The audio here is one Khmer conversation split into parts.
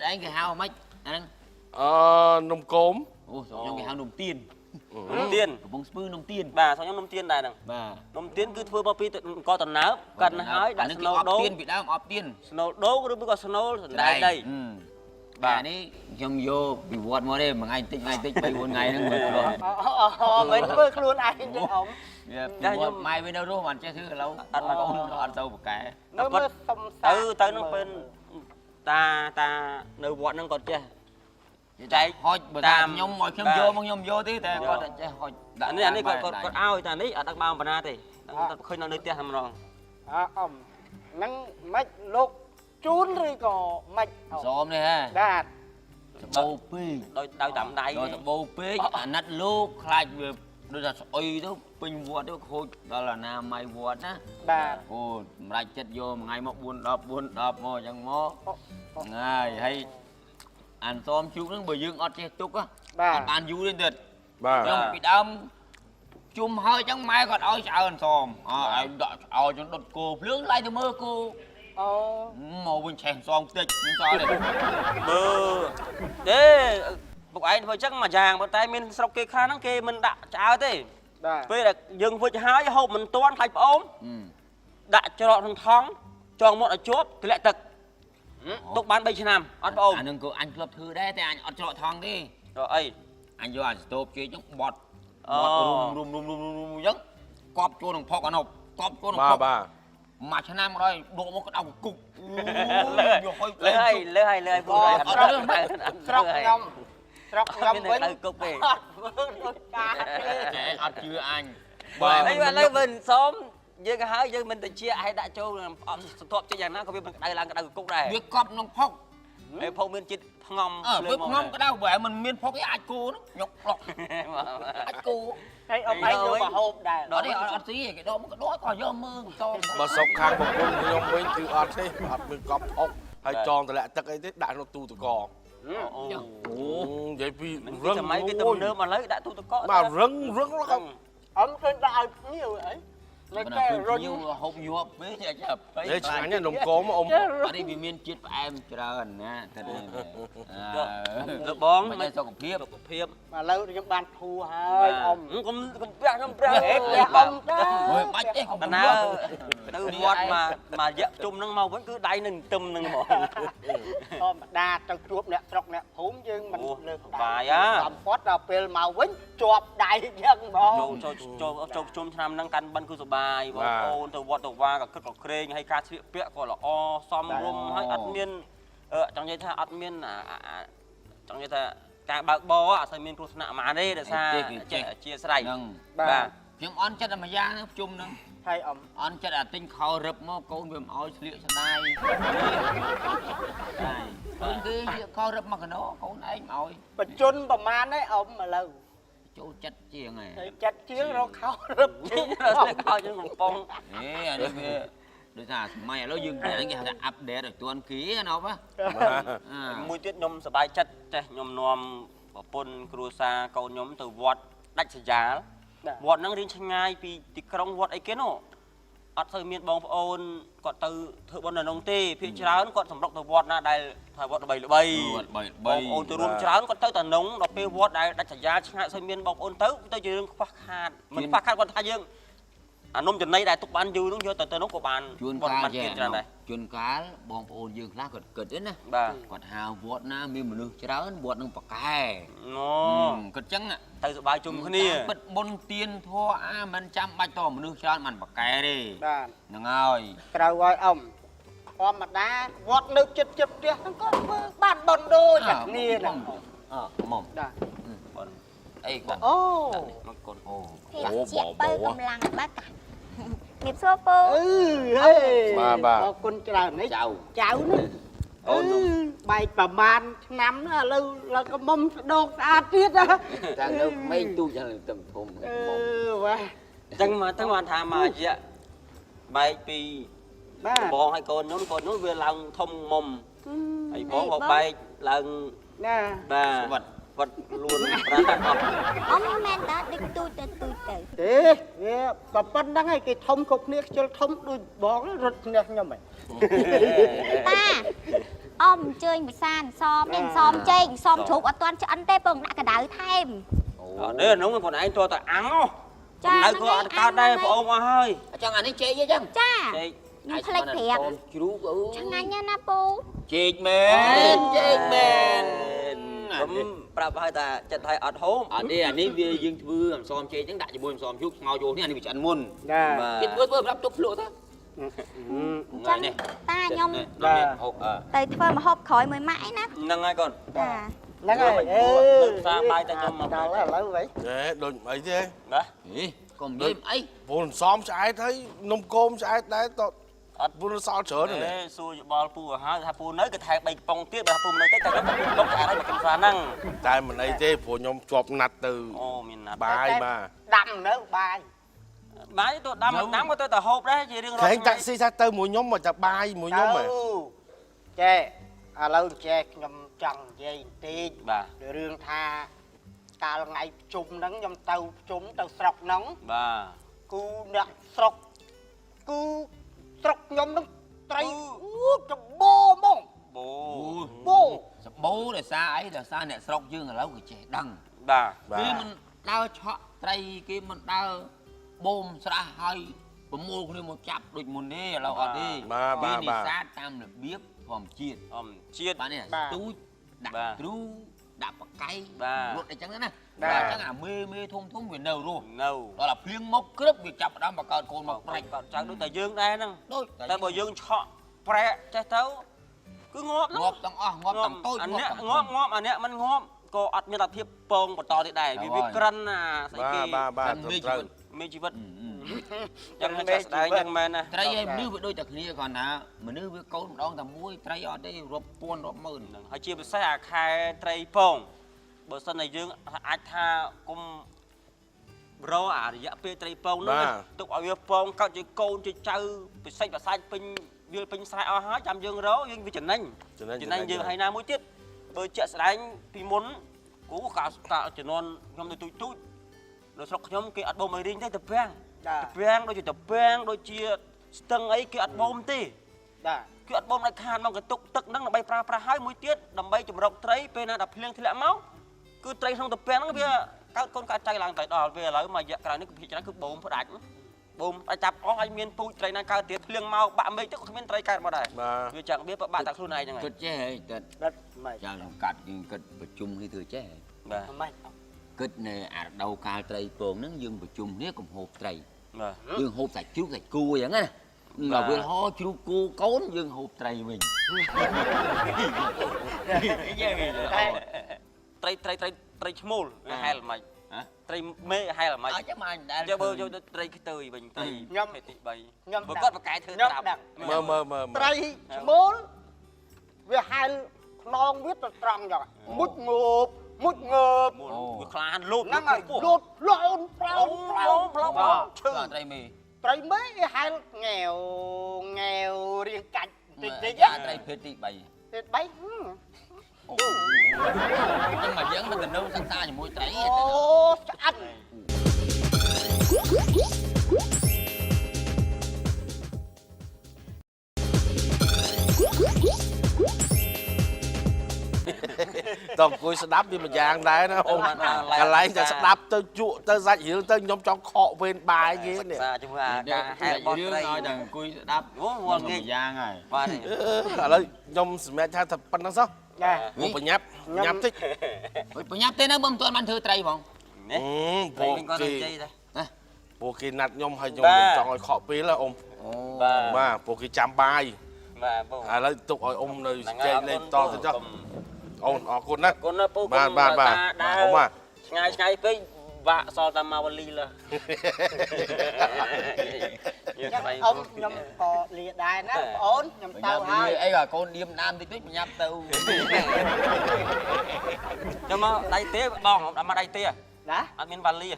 anh cái hao mấy anh nôm cốm ôi trong cái hao nôm tiên tiên bông spư nôm tiên bà sao nhóm nôm tiên này nè nôm tiên cứ thưa bao pi có tận náo cần hái đã snow đố tiên bị đau ọp tiên snow đố cứ có snow đây đây bà đi trong vô bị vọt mua đây mà ngày tích bay 4 ngày nó mệt rồi mình với luôn ai chứ ông mai bên đâu đó hoàn chơi thứ lâu ăn sâu một cái nó mới tới nó bên ta nơi vọt nó còn chưa chạy hỏi ta nhom ngồi nhom vô tí ta có chạy hỏi anh ấy còn ao ta đấy ở đặc bao bana thì khơi nó nơi tia làm rồi ông nắng mạch lục chún rồi có mạch xôm này ha đạt bầu pi đôi tầm đây rồi bầu pi nát lô khai đưa ra ơi đó pin vọt đó khôi đó là nam mai vọt á đạt ồ lại chết vô ngày một buôn đập mò chẳng mò ngày hay ăn tôm chú nó bởi dương ọt che túc á ăn vui lên tuyệt trong bị đâm chum hơi chẳng mai còn ôi sợ ăn tôm anh đợi cho đột cô lướng lại từ mơ cô màu bên chèn xoong tịch nhưng sao đây thế bộ anh thôi chắc mà giàng bàn tay mình sọc kê khá năng kê mình đã cháo thế bây là dừng với hái hộp mình toán thành ốm đã cho họ thằng thắng cho một ở chốt thì lại tật tục bán 3 năm ăn ôm anh đừng anh club thư đấy thì anh ăn cho thằng đi rồi ấy anh vô anh stop chơi giống bọt rum giống cọp cho thằng phọc ăn hộp cọp cho thằng phọc mà cho nam rồi độ một cái đầu cục lấy hay trọc ngâm với cục đi ăn chưa anh lấy mình xóm dương cái hái dương mình tự chia ai đã cho thọp cho dạng nó có biết mình đây là cái đầu cục này việc cọp nông phọc em phong miên chít ngom việc ngom cái đầu vậy mình miên phọc cái ai cô nó nhọc lọc ai cô cái ông ấy vô mà hộp đài đó đi ăn tí cái đó cái đó còn do mơ to mà sốc khang một quân nhom bên từ ăn thế ăn mình cọp ốc hay tròn thì lại tắc ấy thế đại nó tu từ cò vậy vì rừng mấy cái tôm nước mà lấy đã tu từ cò mà rừng nó không ông trên đại nhiều ấy nhiều hộp nhựa với nhà chập đấy chẳng nhá nồng cố mà ông ở đây vì miên chết em trơn nha thật được bón mấy sao cục phiếp mà lâu thì trong ban thu hai ông cũng ông đó từ vọt mà dẹp chung nó mau vẫn cứ đáy nâng tùm nâng mỏ đa trong chuột nè trọc nè húm nhưng mình được bài á làm phót là pil màu vĩnh chọp đại dân bò cho chung năm năng căn ban cứ số bài ôn từ vọt từ qua cả cất cọc kênh hay ca sĩ bịa gọi là o xóm rum hay admin trong như thế admin trong như thế cả bạc bò á xây miền pro nạ mà đây để xa chia sẻ và nhưng on chất là mà giang nó chung nữa hay ông on chất là tinh khâu rập mà con viêm oi liệu cho đây cái khâu rập mà cái nó con ấy oi mà chôn bà man đấy ông mà lâu chỗ chất chiêng này chất chiêng nó khâu rập khâu chứ một con đối ra mày nó dừng cái update được tuần ký nó á mùi tiết nhom sờ bài chất nhom nòm pôn cruza câu nhóm từ vọt đạch sờ giá vọt năng riêng chân ngay vì tịch trong vọt ấy kiến nọ ở thời miền bông ôn còn từ thợ bồn là nông tê phía trán còn sầm rộng từ vọt na đây thời vọt là bay ôn từ rùm trán còn tới tận nông đọc phía vọt đây đạch sờ giá chân ngay thời miền bông ôn tới tới trường phát hạt mình phát hạt còn thay dương nôm chừng này đại tục ban dư đúng chưa từ nốt của bạn chuồn cá bong ôn dương lá cật đến nè còn hào vọt na miền mình nước trán vọt nông bạc cài cật trắng ạ từ sự bài chung cái này bật bôn tiền thua mình chăm bạch to mình nước trán mình bạc cài đi nè ngồi cái gọi ông con mà đá vọt nước chật chật kia có bàn bồn đôi chặt nia nè mồm ấy còn chị bay cầm lăng bác cả nghiệp xô po bà con chào đấy cháu nữa bay bà man nắm lâu là có mâm đột ra tiết á thằng đâu mấy tu cho tầm thùng chẳng mà thà mà chị ạ bay pi bò hai con nó về lòng thông mồm hay bò một bay lần bà vật luôn ông men đã định tu thế bà phân đang hay cái thông cục này cho thông đôi bó nó rụt nè nhau mày ba Ông chơi một sàn xóm nên xóm chênh xóm chụp ở toàn cho ăn tê bừng đã cả đáy thêm. Đây là nóng còn anh cho ta ăn không? Cha Đây có cao đây phải ôm mà hơi. Chẳng anh ấy chê chứ chẳng. Cha. Đây. Nhưng phải lệch thiệt. Chẳng anh nha Napo. Chê mến. Chê mến. Cũng bà hai ta chân thay ọt hốm. Ở đây anh ấy về dương thư làm xóm chê chẳng đại cho bùi xóm chút ngồi vô này anh ấy bị chặn muôn. Dạ. Kết bớt lắp chúc lộ thôi. Chẳng ta nhông. Tại thôi mà hộp khỏi mới mãi nè. Nâng ai con. Dạ. Nắng ơi. Xa bay ta nhông mà. Đó là lâu vậy. Để đôi ấy thế. Đó. Còn đêm ấy. Vốn xóm sẽ thấy nông côm sẽ đấy to. Vốn sao trở rồi này. Ê, xui bò pù hả? Thà pù nới cái thang bay bông tiếp bà pù nới cái thang bông cả đây mà cần phá năng. Tại mình ấy thế phụ nhóm chọp nặt từ Ô mình nạt. bài mà. Đâm nữa bài. Bài tôi đâm của tôi tờ hộp đấy gì riêng Thế anh taxi ra tới mỗi nhóm mà chặt bài mỗi nhóm mà. Chê. À lâu chê nhom chẳng dây tí. Bà. Để riêng tha. Cả ngày chung nắng nhom tàu chúng tàu sọc nóng. Bà. Cú nặng sọc. Cú sọc nhom nóng. Trái. Cho bô mông. Bố. Bô. Bố là xa ấy là xa nè sọc dương là lâu cái trẻ đằng. Bà. Khi mình đau chọ tray khi mình đau bôm xa hơi bấm mô khi một chắp đôi một nê là ở đi. Bà. Khi xa tam là biết phòng chiết. Chiết. Bà này là túi đặt trú đạp bạc cây luộc này chẳng thế này. Bà chẳng là mê thung về nâu rồi. Nâu. Đó là phiên mốc cướp việc chập ở đó mà còn cồn một rạch. Còn chẳng đối tại dương đây nè. Đôi. Tại bởi dương chọ. Prẹ trái tấu. Cứ ngọp lắm. Ngọp tầng tôi. Ngọp anh nè mình ngọp. Cô ắt miên là thiếp bông và to thế này. Vì cân à. Ba. Mê chi vật. Chẳng hay chắc đấy chẳng mên nè. Tray em nữ với đôi chặt kia còn hả. Mà nữ với cấu đong tầm muối. Tray ở đây rộp buôn rộp mơn. Hãy chia sẻ à khai tray bông. Bởi sân này dương ai tha cũng rô à dạ phê tray bông nữa. Tục ở việc bông các chị cô chị cháu bị xanh và xanh pin sai ở hết chăm dương rô dương vì chân anh. Chân anh dương hay na mũi tiết. Bởi chạy sẽ đánh vì muốn cú cả chỉ non nhóm tôi rồi sọc nhóm cái bông này riêng thấy tập bang đôi chỉ tập bang đôi chia tầng ấy cái bông tì cái bông này khan bằng cái tục tức năng là bay pra hai mũi tiết đầm bay chụp rộng tray pe na đập liêng thì lẽ máu cứ tray không tập bang nó bây các con cá tray làng tại đò về lại mà dạ cái này nó cứ bông phải đánh bông phải chập ó anh miên pui tray na cao tiết liêng mau bạn mấy tức không miên tray cao mà đây vì chẳng biết bạn tại khu này như này Cất chế cất chẳng cắt cất bật chung hay thừa chế cất này à đầu cao tray tường nó dương bật chung nếu còn hộp tray dương hộp sạch chú sạch cua vậy á là vừa ho chú cua cốn dương hộp tray mình tray small hay là mày tray mê hay là mày cho bơ cho tray cái tươi mình tray nhâm bày nhâm bữa cất vào cái thứ đặc mơ tray small vì hai non biết là trăng rồi mút ngộp khăn lột năng là lột lộn plong tray mì tray mấy hai nghèo riêng cạnh tray phê tị bày bấy nhưng mà vẫn mình tình đâu xa xa thì môi tray anh Tổng cuối sẽ đắp đi mà giang đấy nó không cả lấy cho sẽ đắp tới trụ tới dạy hiểu tới nhóm trong họ bên bài gì nè hai con đây nói rằng cùi sẽ đắp ngon nghe giang này ở đây nhóm mẹ cha thật bắn nó sao một phải nháp thích phải nháp tên nó bơm tuần ăn thưa tray không bộ kỳ nạt nhóm hay nhóm chọn họ phí là ông mà bộ kỳ chạm bài à lấy tục hỏi ông này chơi lên to thế cho ông họ con đó bà ông mà ngày với vạ so tam ma li là ông nhom có lìa đài nó ổn nhom tàu hai ấy là con điềm nam thì biết nháp tàu nhưng mà đây té bong không mà đây té đó ăn miếng vali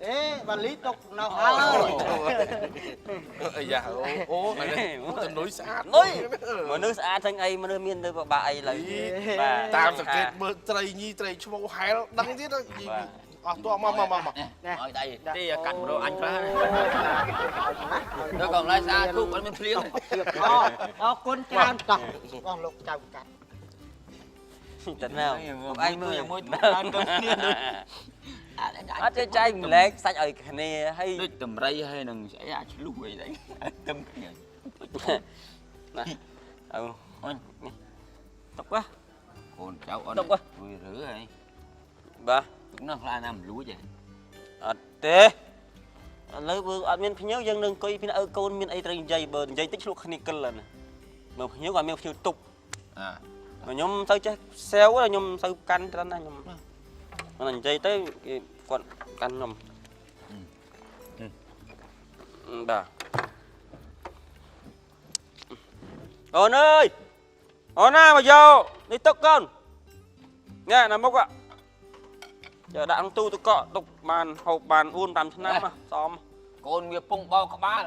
ê bà lý tục nào hơi dạ ô này chân núi xã núi mà nước xã thân ấy mà nước miền tôi bà ấy là tam sạc kết bơ trai nhi trai cho bố hai đó đăng tiết đó gì to mà ở đây đi cạnh đồ anh ra nó còn lại xa thuốc anh mới phliếng con trao cọc con lục trao cọc tỉnh nào anh mới môi ở trên trái mình lẹ sạch ở cái này hayដូចតម្រៃហើយនឹងស្អីអាឆ្លុះអីđấyទឹមគ្នា អូនតុកquá កូនចៅអូន តុកquá រួយរើហើយ បាទ នោះខ្លាចណាមិនលួចទេ អត់ទេឥឡូវបើអត់មានភ្ញៀវយើងនឹងអង្គុយពីឪកូនមានអីត្រូវនិយាយបើនិយាយតិចឆ្លុះគ្នាកិលណាបើភ្ញៀវក៏មានភ្ញៀវទុកខ្ញុំទៅចេះសែវខ្ញុំទៅកាន់ត្រឹមណាខ្ញុំមិននិយាយទៅគេគាត់កាន់ខ្ញុំបាទអូនអើយអូនណាមកយកនេះទុកកូនណែណាមុខយកដាក់ក្នុងទូទឹកកកទុកបានហូបបាន4 5ឆ្នាំសម កូនវាពងបោក្បាល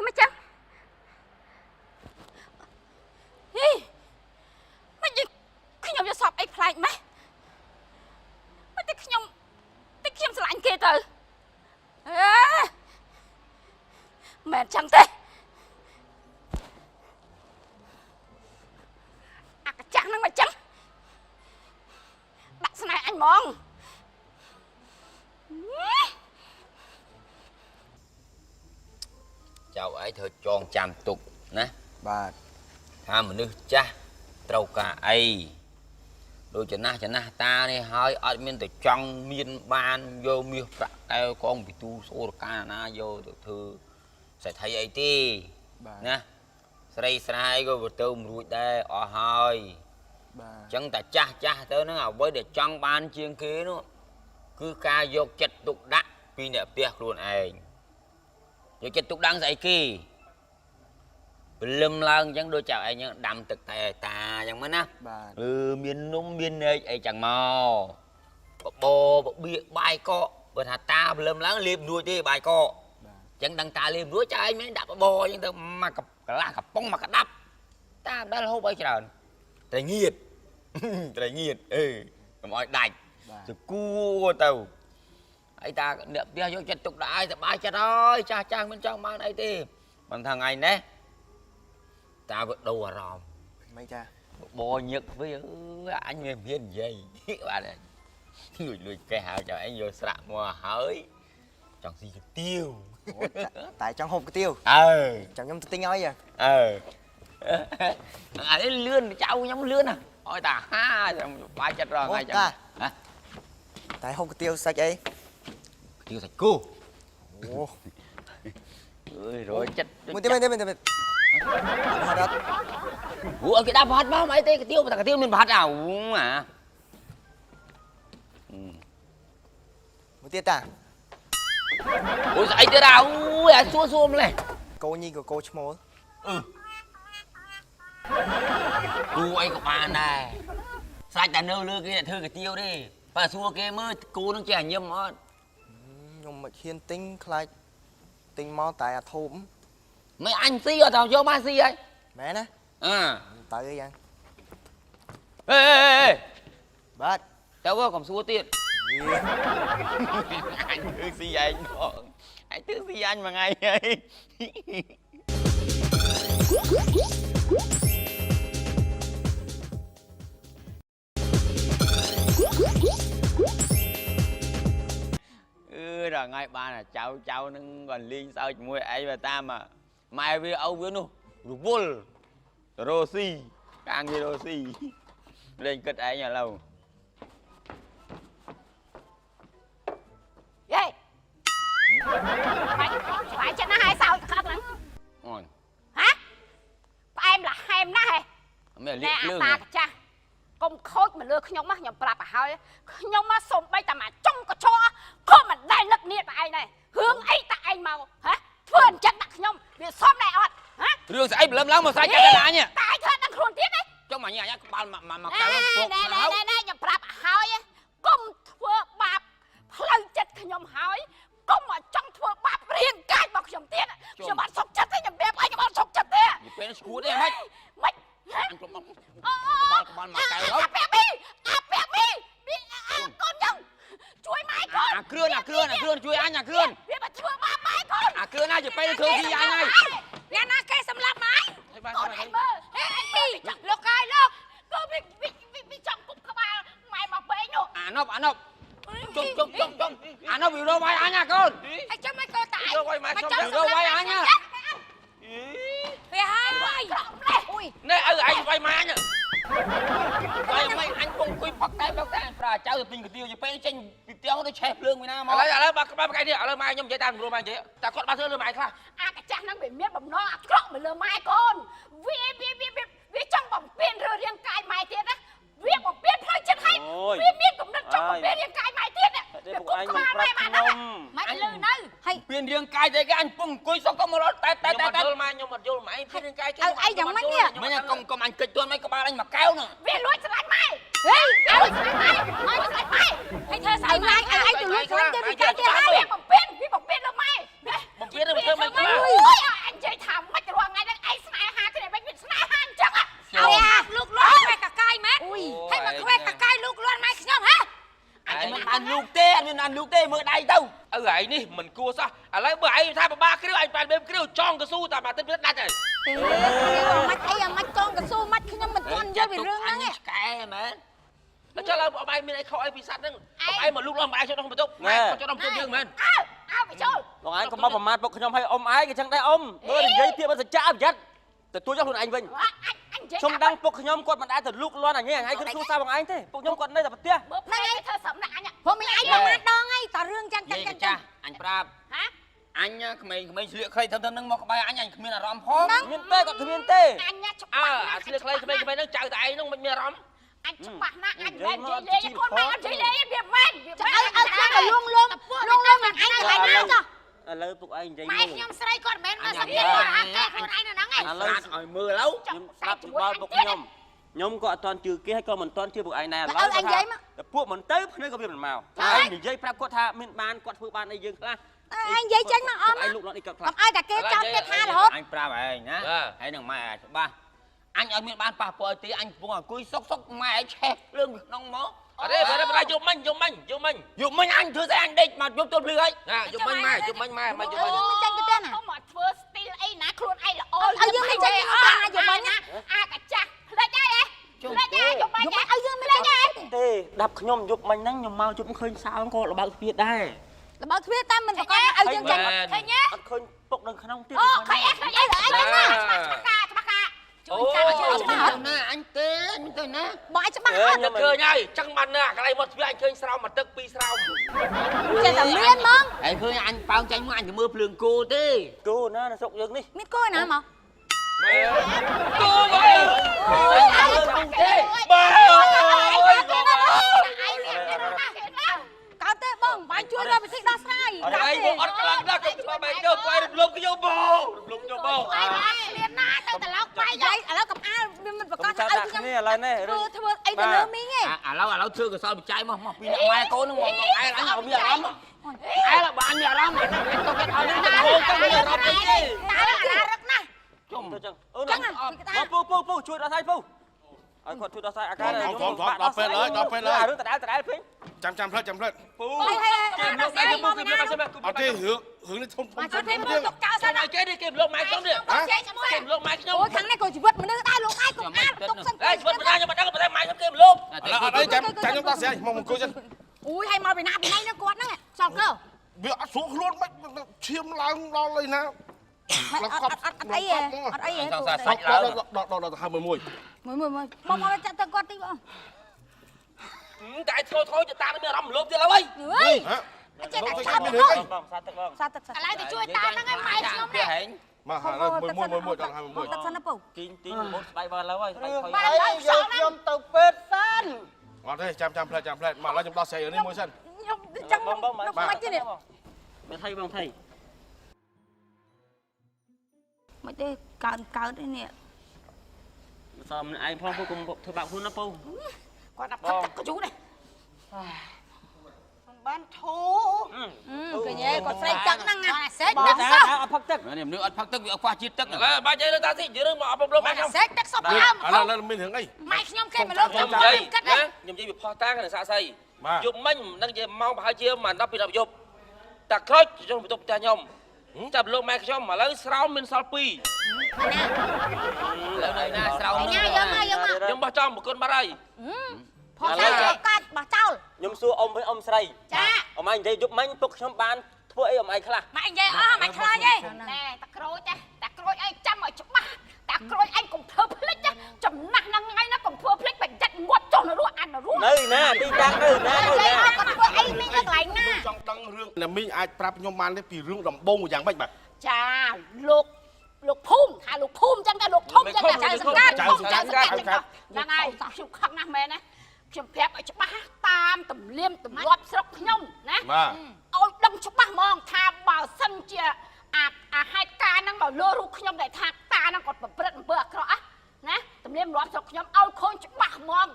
មិនចឹងហីមិនខ្ញុំយកសពអីផ្លែកម៉េះមិនតែខ្ញុំស្រឡាញ់គេទៅមិនចឹងទេអាកចាំងហ្នឹងមិនចឹងដាក់ស្នេហ៍អញហ្មង ចៅឯងធ្វើចងចាំទុកណា បាទ ថាមនុស្សចាស់ត្រូវការអីដូចចំណាស់តានេះហើយអត់មានទៅចង់មានបានយកមាសប្រាក់តែកងពីទូសូរកាណាយកទៅធ្វើសេដ្ឋីអីទេណាស្រីស្រាយក៏ទៅមិនរួចដែរអស់ហើយអញ្ចឹងតែចាស់ទៅហ្នឹងអ្វីដែលចង់បានជាងគេនោះគឺការយកចិត្តទុកដាក់ពីអ្នកផ្ទះខ្លួនឯង យកចិត្តទុកដាក់ស្អីគេព្រលឹមឡើងអញ្ចឹងដូចចៅឯងដាំទឹកតែតាអញ្ចឹងមកណាមាននំមាននែកអីចឹងមកបបៀកបាយកកបើថាតាព្រលឹមឡើងលេបរួចទេបាយកកអញ្ចឹងដឹងតាលេបរួចចៅឯងមានដាក់បបអញ្ចឹងទៅមកកន្លះកំប៉ុងមកក្តាប់តាមិនដែលហូបអីច្រើនត្រីងៀតអឺកុំឲ្យដាច់ទៅគួទៅ អីតាអ្នកផ្ទះយកចិត្តទុកដាក់ឲ្យសប្បាយចិត្តហើយចាស់មិនចង់បានអីទេមិនថាថ្ងៃនេះតាវាដូរអារម្មណ៍មិនចាបបញឹកវិញអញមាននិយាយបាទលួចកេះហើយចៅឯងយកស្រាក់មកហើយចង់ស៊ីគុយទាវតែចង់ហូបគុយទាវចង់ខ្ញុំទៅទិញឲ្យអានេះលឿនចៅខ្ញុំលឿនណាឲ្យតាហាចាំបាយចិត្តរងថ្ងៃចឹងតែហូបគុយទាវសាច់អី tiêu sạch cô ơi rồi chất mình tiếp ủa cái đá bát bao mấy cái tiêu mình bát nào mà một tiết à ôi dậy tiết nào ui à xua này cô nhi của cô chmô cô ấy của bạn này sạch ta nêu lưa cái thư cái tiêu đi và xua kia mới cô nó trẻ nhâm hết ខ្ញុំមិនហ៊ានទិញខ្លាចទិញមកតែអាធំមិនអញស៊ីអត់ទៅយកមកស៊ីហើយមែនណាទៅអីយ៉ាងអេបាទទៅកុំសួរទៀតអញធ្វើស៊ីឯងបងអញធ្វើស៊ីអញមួយថ្ងៃហើយ rồi ngay ba là cháu nó còn liên sao mua ấy và ta mà mai với âu với nó rùa rosi càng gì rosi lên kết ấy nhà lâu តាកាចាស់កុំខូចមកលើខ្ញុំមកខ្ញុំប្រាប់ឲ្យហើយខ្ញុំមកសុំបីតាមកចុងកញ្ចក់ក៏មិនដែលនឹកនាតែឯងដែររឿងអីតាឯងមកហ៎ធ្វើអញ្ចឹងដាក់ខ្ញុំវាសមដែរអត់ហ៎រឿងស្អីព្រលឹមឡើងមកស្រែកចាក់កណ្ដាលនេះតាឯងធ្វើដល់ខ្លួនទៀតទេចុះមកញ៉ាក្បាលមកកៅពុកណែខ្ញុំប្រាប់ហើយកុំធ្វើបាបផ្លូវចិត្តខ្ញុំហើយកុំមកចង់ធ្វើបាបរាងកាយរបស់ខ្ញុំទៀតខ្ញុំអត់សុខចិត្តទេខ្ញុំប្រាប់ឲ្យខ្ញុំអត់សុខចិត្តទេពេលឈួតទេហ្មងមិនអញខ្ញុំក្បាលមកកៅហើយអាពាក់មីកូនយើងជួយម៉ែកូនអាគ្រឿនជួយអញអាគ្រឿនវាមកធ្វើបាបម៉ែកូនអាគ្រឿនណាជាពេលធ្វើទីអញហើយអ្នកណាគេសម្លាប់ម៉ែកូនឯងមើលលោកកាយលោកកូនវាចង់គប់ក្បាលម៉ែមកពេកនោះអាណប់ជុំអាណប់វារកវាយអញអាកូនអញ្ចឹងម៉ែកូនតាឯងរកវាយម៉ែខ្ញុំរកវាយអញវាហើយក្រំលេះអុយណែឪឯងវាយម៉ែអញវាយម៉ែអញពងអង្គុយផឹកតែប្រាចៅទៅទិញកាទៀវទៅពេលចេញពីផ្ទះទៅឆេះភ្លើងវាណាមកឥឡូវបើក្បាលប្រកែកនេះឥឡូវម៉ែខ្ញុំនិយាយតាមរួមម៉ែនិយាយតែគាត់បានធ្វើលើម៉ែខ្លះអាកាចាស់ហ្នឹងវាមានបំណងអាក្រក់មកលើម៉ែកូនវាចង់បំពេញរឿងរាងកាយម៉ែទៀតណាវាបំពេញផ្លូវចិត្តឲ្យវាមានគំនិតចង់បំពេញរាងកាយម៉ែទៀតណាវាពុកឯងមិនប្រាប់ខ្ញុំម៉ែលឺនៅហើយពេញរាងកាយតែគេអញពងអង្គុយសុកក៏មករត់តែយល់ម៉ែខ្ញុំអត់យល់ម៉ែពេញរាងកាយគេអីយ៉ាងម៉េចនេះមិញកុំអញគិតទួនមិនក្បាលអញមកកែវនោះវាលួចស្រឡាញ់ម៉ែហេអើស្រឡាញ់ម៉ែស្រឡាញ់ម៉ែហើយធ្វើស្អីម៉ែឯងទៅលួចស្រឡាញ់ទៅវាចេះទៅហើយវាបំពេញលើម៉ែបំពេញទៅធ្វើមិនខ្លាំងអូយអញនិយាយថាមិនរាល់ថ្ងៃហ្នឹងឯងស្នេហាគ្នាមិនវាស្នេហាអញ្ចឹងលោកលន់ម៉ែកកាយម៉ែហើយមកខ្វែកកាយលោកលន់ម៉ែខ្ញុំហ៎អញមិនបានលូកទេអញមិនបានលូកទេមើលដៃទៅឪឯងនេះមិនគួរសោះឥឡូវបើឯងថាបបាគ្រឿអញបានបេមគ្រឿចង់កស៊ូតែមកទឹកវាដាច់ហើយមិនអីមិនចង់កស៊ូមិនខ្ញុំមិនទាន់យល់ពីរឿងហ្នឹងឯងឆ្កែមែនតែចុះឡើយអឯងមានអីខុសអីពីសัตว์ហ្នឹងអឯងមកលូកឡើងអឯងចូលក្នុងបន្ទប់ម៉ែចូលក្នុងបន្ទប់យើងមែនអើបញ្ចូលបងឯងកុំមកប្រមាថពុកខ្ញុំឲ្យអ៊ំឯងគេចឹងដែរអ៊ំមើលនិយាយភាពសច្ចៈប្រយ័ត្នទទួលយកខ្លួនឯងវិញខ្ញុំដឹងពុកខ្ញុំគាត់មិនដែលទៅលូកលាន់អញហ្នឹងគឺគ្រូសាបងឯងទេពុកខ្ញុំគាត់នៅតែប្រទះហ្នឹងឯងធ្វើសម្រាប់អញព្រោះមិនឯងប្រមាថដងឯងតើរឿងចឹងអញប្រាប់ហ៎អញក្មេងស្លៀកខ្លីទៅហ្នឹងមកក្បែរអញគ្មានអារម្មណ៍ផងមានទេគាត់គ្មានទេអញច្បាស់អាស្លៀកខ្លីក្មេងហ្នឹងចៅតែឯងហ្នឹងមិនមានអារម្មណ៍អញច្បាស់ណាស់អញមិននិយាយលេងគាត់មិនអត់និយាយលេងវាមែនវាឲ្យលួងមិនអញកន្លែងណាចុះឥឡូវពុកឯងនិយាយម៉ែខ្ញុំស្រីគាត់មិនមែនមកសម្ភារគាត់អាកែខ្លួនឯងនៅហ្នឹងឯងឥឡូវឲ្យមើលទៅខ្ញុំស្ដាប់ច្បល់ពុកខ្ញុំក៏អត់ទាន់ជឿគេហើយក៏មិនទាន់ជឿពុកឯងដែរឥឡូវអញនិយាយមកតែពួកមិនទៅភ្នែកក៏វាមិនមកហើយនិយាយប្រាប់គាត់ថាមានបានគាត់ធ្វើបានអីយើងខ្លះអញនិយាយចេញមកអមឯងលូកលាន់អីគាត់ខ្លះឲ្យតែគេចាប់គេថារហូតអញប្រាប់ឯងណាហើយនឹងម៉ែច្បាស់អញឲ្យមានបានប៉ះពាល់ទីអញកំពុងអង្គុយសុកម៉ែឯងឆេះភ្លើងក្នុងមកអត់ទេបើយកមិញអញធ្វើស្អីអញដេកមកយកទល់ភ្លឺហើយយកមិញម៉ែយកមិញមិនចាញ់ទៅទេណាមកធ្វើស្ទីលអីណាខ្លួនឯងល្អឲ្យយើងមិនចាញ់ទៅណាយកមិញណាអាកាចាស់ផ្លេចអីផ្លេចអីយកមិញឲ្យយើងមិនលេចអីទេដាប់ខ្ញុំយកមិញហ្នឹងខ្ញុំមកជប់ឃើញសើក៏លបើកទ្វារដែរលបើកទ្វារតែមិនប្រកាសឲ្យយើងចាញ់ឃើញទេអត់ឃើញពុកនៅក្នុងទៀតអូឃើញអីច្បាស់អូណាអញទេមិនទៅណាបងឯងច្បាស់អត់ឃើញហើយចឹងបានណាកន្លែងមកទ្វារអញឃើញស្រោមមកទឹកពីរស្រោមចេះតែមានហ្មងហើយឃើញអញប៉ោងចាញ់មកអញទៅមើលភ្លើងគោទេគោណានៅស្រុកយើងនេះមានគោណាមកគោអើយទេបាទកោតទេបងបាញ់ជួយរកវិធីដោះស្រាយអីបងអត់ខ្លាំងណាស់ទៅបែកទៅបែរលំខ្ញុំបងអីលៀនណាទៅត្រឡប់បែកឥឡូវកំអាលវាមិនប្រកាសថាឲ្យខ្ញុំនេះឥឡូវនេះធ្វើអីទៅលើមីងឯងឥឡូវធ្វើកសលបច្ច័យមកពីអ្នកម៉ែកូននឹងមកឯងអញឲ្យមានអារម្មណ៍ឯងបានមានអារម្មណ៍ទៅគេឲ្យទៅមានអារម្មណ៍ទៅទេតារឹកណាស់ជុំទៅចឹងអូនពូជួយដោះស្រាយពូឲ្យគាត់ជួយដោះស្រាយអាការដល់ពេលហើយរឿងដដែលពេញចាំផ្លិតពូអត់ទេរឿងនេះធំមកជួយមើលទុកចោលសិនឲ្យគេនេះគេលោកម៉ែខ្ញុំនេះគេលោកម៉ែខ្ញុំអូខាងនេះក៏ជីវិតមនុស្សដែរលោកឯងកុំអាលទុកសិនជីវិតមនុស្សខ្ញុំមិនដឹងតែម៉ែខ្ញុំគេលោកអត់អីចាំខ្ញុំដោះស្រាយមកអង្គុយសិនអូយឲ្យមកពីណាពីណៃនោះគាត់ហ្នឹងសល់កើវាអត់ស្រួលខ្លួនមិនឈាមឡើងដល់អីណាអត់អីសង្សារសាច់ឡើងដល់ទៅហើយមួយបងមកចាក់ទៅគាត់តិចបងតែធ្លោទៅតាមានអារម្មណ៍លោភទៀតហើយអើយចេះតែឆាប់បងសាទឹកឥឡូវទៅជួយតាហ្នឹងឯងម៉ែខ្ញុំនេះ មកហើយមួយដល់ហើយមួយ ទឹកសិនណាពូ ទីមុនស្បែកបានឡើយ បាយយកខ្ញុំទៅពេទ្យសិន អត់ទេចាំផ្លែមកឥឡូវខ្ញុំដោះស្រាយនេះមួយសិន ខ្ញុំចង់បងមិនទេនេះ មានថៃបងថៃ មិនទេកើតនេះ សមឯងផងពូគុំធ្វើបាក់ខ្លួនណាពូ គាត់ដាក់ផឹកទឹកកញ្ជូនេះ បានធូ កញ្ញាគាត់ស្រែកទឹកហ្នឹងណាស្រែក បង ទឹក តា សោះ អត់ផឹកទឹក នេះមនុស្សអត់ផឹកទឹកវាអត់ខ្វះជាតិទឹក បាច់អីទៅតាស៊ីរឿងមកអប់រំម៉ែខ្ញុំ ស្រែកទឹកសពដើម ឥឡូវមានរឿងអី ម៉ែខ្ញុំគេមកលោក ខ្ញុំ ខ្ញុំ និយាយ គិត ណាខ្ញុំនិយាយវាផោះតាក្នុងសាក់សីយប់មិញមិនដឹងជាម៉ោងប្រហែលជាមិន10ពី10យប់តាក្រូចចុះបន្ទប់ផ្ទះខ្ញុំចាប់លោកម៉ែខ្ញុំឥឡូវស្រោមមានសល់2 ឥឡូវណាស្រោម ញ៉ាយកមក ខ្ញុំបោះចោលប្រគុណបាត់ហើយ ផោះតែចូលកាច់បោះចោល ខ្ញុំសួរអ៊ំវិញអ៊ំស្រី ចា អ៊ំឯងនិយាយយប់មិញពុកខ្ញុំបានធ្វើអីអ៊ំឯងខ្លះ ម៉ែនិយាយអស់ម៉ែខ្លាចទេណែតាក្រូចតាក្រូចឯងចាំឲ្យច្បាស់តាក្រូចឯងកុំធ្វើភ្លេចចំណាស់ហ្នឹងថ្ងៃណាកុំធ្វើភ្លេចបើចាច់ងាប់ចុះនៅរស់អានរស់ នៅណាទីតាំងនៅណា គាត់ធ្វើអីមីងនៅកន្លែងណា ចង់ដឹងរឿងណាមីងអាចប្រាប់ខ្ញុំបានទេពីរឿងដំបូងយ៉ាងម៉េចបាទ ចាលោកភូមិថាលោកភូមិចឹងតែលោកធំចឹងតែចៅសង្កាត់ហ្នឹងហើយខ្ញុំខឹងណាស់មែនណាខ្ញុំប្រាប់ឲ្យច្បាស់តាមទំនៀមទម្លាប់ស្រុកខ្ញុំណា បាទ ឲ្យដឹងច្បាស់ហ្មងថាបើសិនជាអាហេតុការណ៍ហ្នឹងបើលើរូបខ្ញុំដែលថាតាហ្នឹងគាត់ប្រព្រឹត្តអំពើអាក្រក់ណាទំនៀមទម្លាប់ស្រុកខ្ញុំឲ្យខូនច្បាស់ហ្មង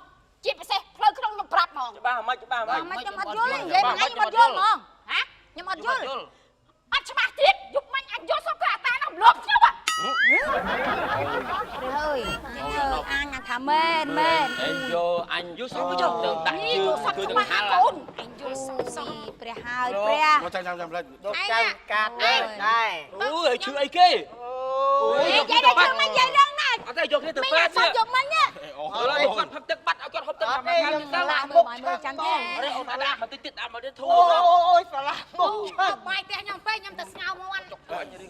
ជាពិសេសផ្លូវក្នុងខ្ញុំប្រាប់ហ្មង ច្បាស់មិនច្បាស់មិន មិនខ្ញុំអត់យល់ទេនិយាយមិនខ្ញុំអត់យល់ហ្មង ហ៎ ខ្ញុំអត់យល់ អត់ច្បាស់ទៀតយប់មិញអញយល់សុខតែអាតាហ្នឹងលប់ខ្ញុំហ៎ ហើយអញថាមែន អញយកអញយកសុំចុះទៅដាក់ជើងគឺទៅហាល កូនអញយល់សុខសុខ ព្រះហើយព្រះ មកចាំផ្លែ លោកចៅកាត់ដែរ អូយឈឺអីគេ និយាយដល់ជើងមិននិយាយរឿងណា អត់ទេយកគ្នាទៅ មី ពេទ្យ អត់យកមិញណា ឥឡូវគាត់ផឹកទឹកបាត់ឲ្យគាត់ហូបទឹកតាមខាងទៅ ឡាមើលចាំទេ អរេអូនដាក់មកតិចទៀតដាក់មកទៀតធូរ អូយស្រឡះមុខឈឹង បាយផ្ទះខ្ញុំពេកខ្ញុំទៅស្ងោមាន់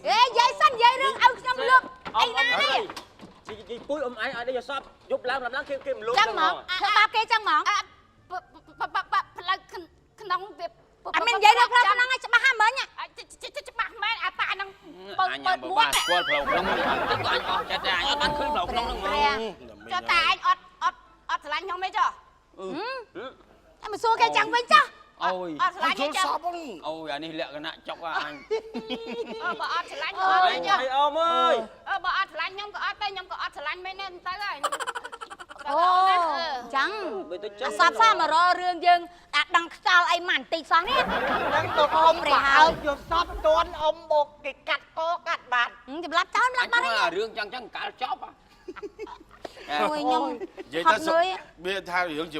ហេយាយសិនយាយរឿងឲ្យខ្ញុំលើកអីណានេះ ជីពុយអ៊ំឯងឲ្យដេកយកសពយប់ឡើងគេមលុប ចឹងហ្មងធ្វើបាបគេចឹងហ្មង ផ្លូវក្នុងវា អត់មាននិយាយរឿងផ្លូវក្នុងឲ្យច្បាស់ហ្នឹងមិញ ច្បាស់មែនអាតាហ្នឹងបើ អញ បើ បើ មួ បាន នស្គាល់ផ្លូវក្នុងតិចក៏អញអស់ចិត្តដែរអញអត់បានឃើញផ្លូវក្នុងហ្នឹងហ្មង ចុះតាអញអត់ឆ្លាញ់ខ្ញុំទេចុះ តែមកសួរគេចឹងវិញចា អូយ អត់ឆ្លាញ់ យ ទេ ល់ ចុះ សពហ្នឹង អូយអានេះលក្ខណៈចុកអញ បើអត់ឆ្លាញ់ អើយ ចុះ អ៊ំអើយ បើអត់ឆ្លាញ់ខ្ញុំក៏អត់ទេខ្ញុំក៏អត់ឆ្លាញ់មែនទេទៅហើយ អូចឹងអាសពសាមកររឿងយើងអាចដឹងខ្យល់អីមិនបន្តិចសោះនេះ ហ្នឹងទៅអ៊ំព្រះហើយយកសពតន់អ៊ំបោកគេកាត់កកាត់បាត់ ចម្លាប់ចោលម្លាប់បាត់ហើយ រឿងចឹងកាលចប់ ជួយខ្ញុំ និយាយទៅវាថារឿងជា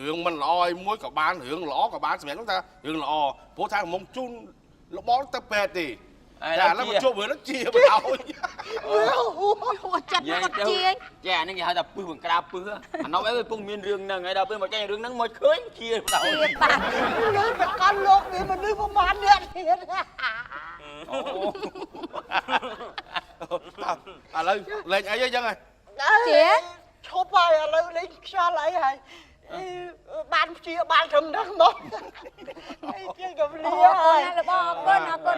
រឿងមិនល្អអីមួយក៏បានរឿងល្អក៏បានសម្រាប់ហ្នឹងថារឿងល្អព្រោះថាមុំជូនលបងទៅពេទ្យទេតែឥឡូវមកជួបរឿងហ្នឹងជាបដ ாய் ហួចិត្តគាត់ជា ចាអានេះគេហៅថាពឹសបង្ក្រាបពឹសអានោះអីពុំមានរឿងហ្នឹងហើយដល់ពេលមកចាញ់រឿងហ្នឹងមកឃើញជាបដ ாய் បាត់ លឺប្រកាន់លោកវាមនុស្សប្រមាណអ្នកទៀត ឥឡូវលេងអីចឹងហ៎ ជា ឈប់ហើយឥឡូវលេងខ្យល់អីហើយបានព្យាបាលត្រឹមហ្នឹងមកអីជាកំលៀ អូ ហើយ នរបស់អរគុណ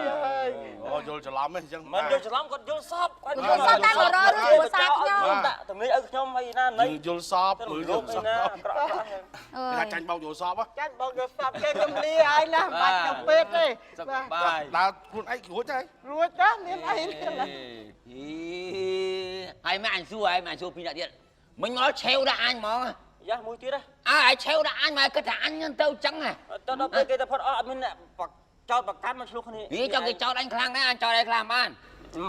អូយល់ច្រឡំហ្នឹងចឹង មិនយល់ច្រឡំគាត់យល់សពគាត់ យល់សពតែមករករឿងគ្រួសារខ្ញុំ ដាក់ទំនេរឲ្យខ្ញុំអីណាណៃ យល់សពមើលយល់សព ណាក្រក់ អើ គេ យ ចាញ់បោកយល់សព ចាញ់បងយកសពគេកំលៀហើយណាបាច់ទៅពេទ្យទេ សបាយ ដើរខ្លួនឯងរួចទេ រួចចាមានអីទេ ហើយម៉ែអញសួរពីអ្នកទៀតមិញមកឆេវដាក់អញហ្មង យ៉ាមួយទៀត អើឲ្យឆេវដាក់អញមកគិតថាអញទៅចឹងហ៎ ទៅដល់ពេលគេទៅផុតអស់អត់មានចោតប្រកាន់មកឆ្លោះគ្នា និយាយចង់គេចោតអញខ្លាំងណាស់អញចោតអញខ្លាំងបាន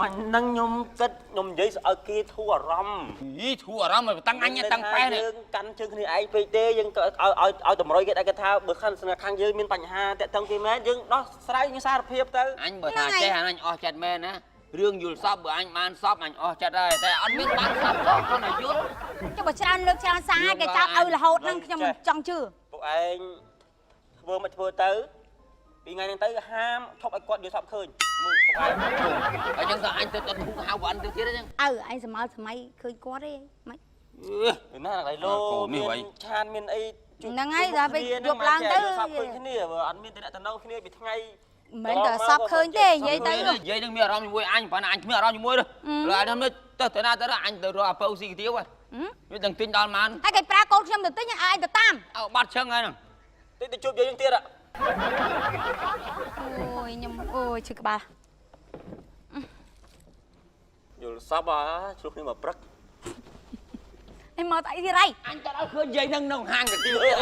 មិននឹងខ្ញុំគិតខ្ញុំនិយាយឲ្យគេធូរអារម្មណ៍ យីធូរអារម្មណ៍តាំងអញតាំងប៉ែនេះ យើងកាន់ជើងគ្នាឯងពេកទេយើងទៅឲ្យតម្រុយគេដែរគេថាបើខាងយើងមានបញ្ហាតាក់ទងគេមែនយើងដោះស្រាយយើងសារភាពទៅ អញបើថាចេះអញអស់ចិត្តមែនណារឿងយល់សពបើអញបានសពអញអស់ចិត្តហើយតែអត់មានបានសពក៏គាត់តែយល់ ចុះបើច្រើនលើកច្រើនសារគេចោទឲ្យរហូតហ្នឹងខ្ញុំចង់ជឿ ពួកឯងធ្វើមិនធ្វើទៅពីថ្ងៃហ្នឹងទៅហាមឈប់ឲ្យគាត់យល់សពឃើញមួយពួកឯង អញ្ចឹងក៏អញទៅធុកហៅវ៉ាន់ទៅទៀតអញ្ចឹង អើអញសម័យឃើញគាត់ទេមិន ណាឡើយលោកមានឆានមានអី ហ្នឹងហើយដល់ពេលយប់ឡើងទៅ យល់សពឃើញគ្នាបើអត់មានតំណងគ្នាពីថ្ងៃ មិនទៅសពឃើញទេនិយាយទៅ និយាយនឹងមានអារម្មណ៍ជាមួយអញប៉ុន្តែអញគ្មានអារម្មណ៍ជាមួយទេលើអានេះទៅណាទៅអញទៅរកអាពៅស៊ីកាទៀវវាទាំងទិញដល់ម៉ាន ហើយគេប្រើកូនខ្ញុំទៅទិញឲ្យឯងទៅតាម អើបាត់ឈឹងហើយហ្នឹង ទៅជួបយើងទៀត អូយខ្ញុំអូយឈឺក្បាល យល់សពឆ្លុះគ្នាមកព្រឹក ឯងមកតែអីទៀតហើយ អញទៅដល់ឃើញយាយនឹងក្នុងហាងកាទៀវ អូយ